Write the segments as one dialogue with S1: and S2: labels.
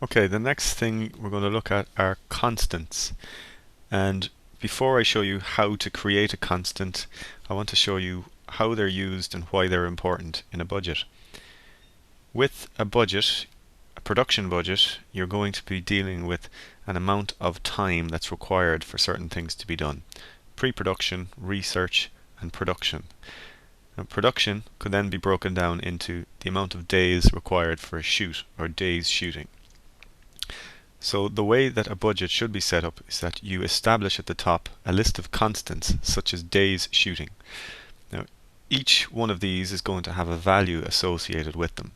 S1: Okay, the next thing we're going to look at are constants. And before I show you how to create a constant, I want to show you how they're used and why they're important in a budget. With a budget, a production budget, you're going to be dealing with an amount of time that's required for certain things to be done. Pre-production, research, and production. Now, production could then be broken down into the amount of days required for a shoot or days shooting. So the way that a budget should be set up is that you establish at the top a list of constants such as days shooting. Now each one of these is going to have a value associated with them.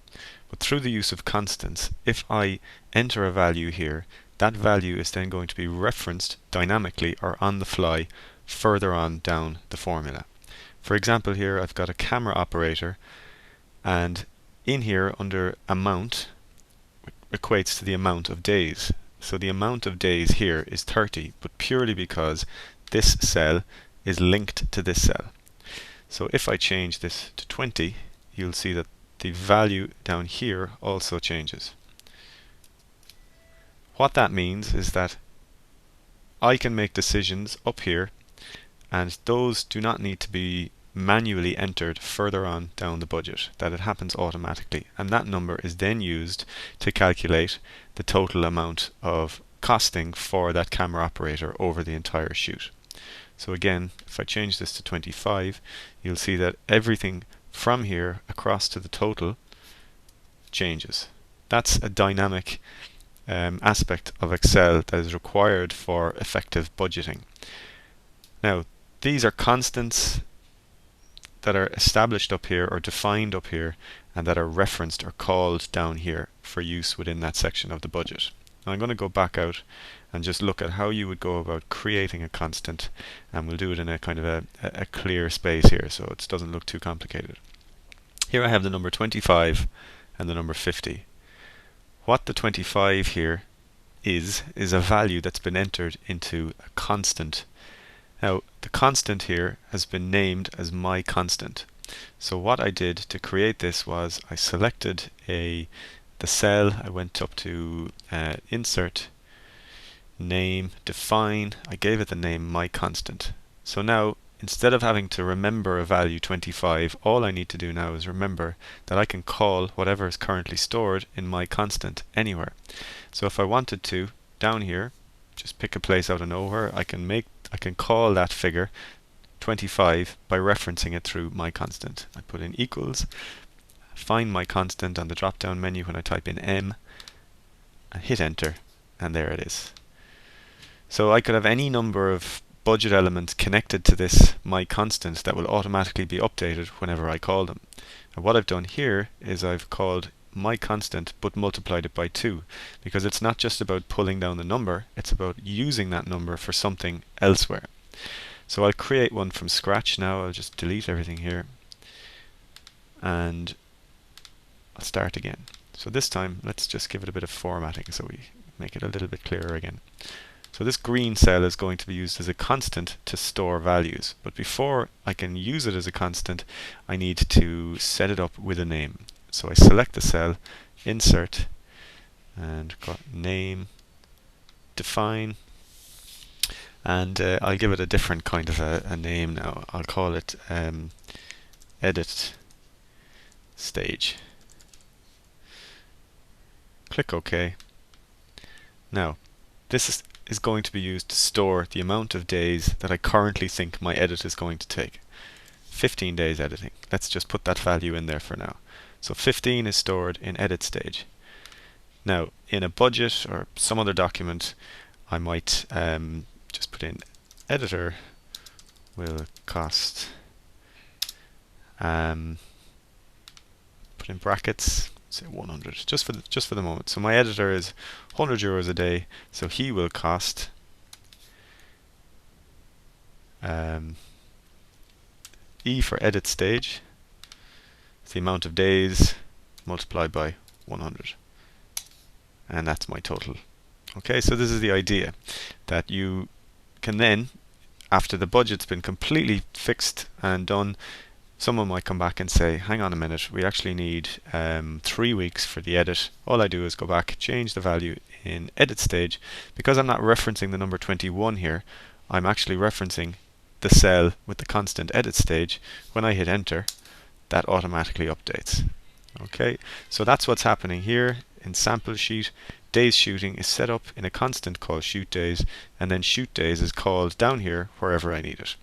S1: But through the use of constants, if I enter a value here, that value is then going to be referenced dynamically or on the fly further on down the formula. For example, here I've got a camera operator, and in here under amount equates to the amount of days. So the amount of days here is 30, but purely because this cell is linked to this cell. So if I change this to 20, you'll see that the value down here also changes. What that means is that I can make decisions up here, and those do not need to be manually entered further on down the budget, that it happens automatically, and that number is then used to calculate the total amount of costing for that camera operator over the entire shoot. So again, if I change this to 25, you'll see that everything from here across to the total changes. That's a dynamic aspect of Excel that is required for effective budgeting. Now, these are constants that are established up here or defined up here and that are referenced or called down here for use within that section of the budget. Now I'm going to go back out and just look at how you would go about creating a constant, and we'll do it in a kind of a clear space here so it doesn't look too complicated. Here I have the number 25 and the number 50. What the 25 here is a value that's been entered into a constant. Now the constant here has been named as my constant. So what I did to create this was I selected the cell, I went up to insert, name, define, I gave it the name my constant. So now instead of having to remember a value 25, all I need to do now is remember that I can call whatever is currently stored in my constant anywhere. So if I wanted to, down here, just pick a place out of nowhere, I can call that figure 25 by referencing it through my constant. I put in equals, find my constant on the drop down menu when I type in M, and hit enter, and there it is. So I could have any number of budget elements connected to this my constant that will automatically be updated whenever I call them. And what I've done here is I've called my constant but multiplied it by 2, because it's not just about pulling down the number, it's about using that number for something elsewhere. So I'll create one from scratch now. I'll just delete everything here and I'll start again. So this time let's just give it a bit of formatting so we make it a little bit clearer again. So this green cell is going to be used as a constant to store values, but before I can use it as a constant I need to set it up with a name. So I select the cell, insert, and got name, define, and I'll give it a different kind of a name now. I'll call it edit stage. Click OK. Now this is going to be used to store the amount of days that I currently think my edit is going to take. 15 days editing. Let's just put that value in there for now. So 15 is stored in edit stage. Now in a budget or some other document I might just put in editor will cost, put in brackets, say 100 just for the moment. So my editor is 100 euros a day, so he will cost E for edit stage, it's the amount of days multiplied by 100, and that's my total. Okay, so this is the idea, that you can then, after the budget's been completely fixed and done, someone might come back and say, hang on a minute, we actually need 3 weeks for the edit. All I do is go back, change the value in edit stage. Because I'm not referencing the number 21 here, I'm actually referencing the cell with the constant edit stage. When I hit enter, that automatically updates. Okay, so that's what's happening here in sample sheet. Days shooting is set up in a constant called shoot days, and then shoot days is called down here wherever I need it.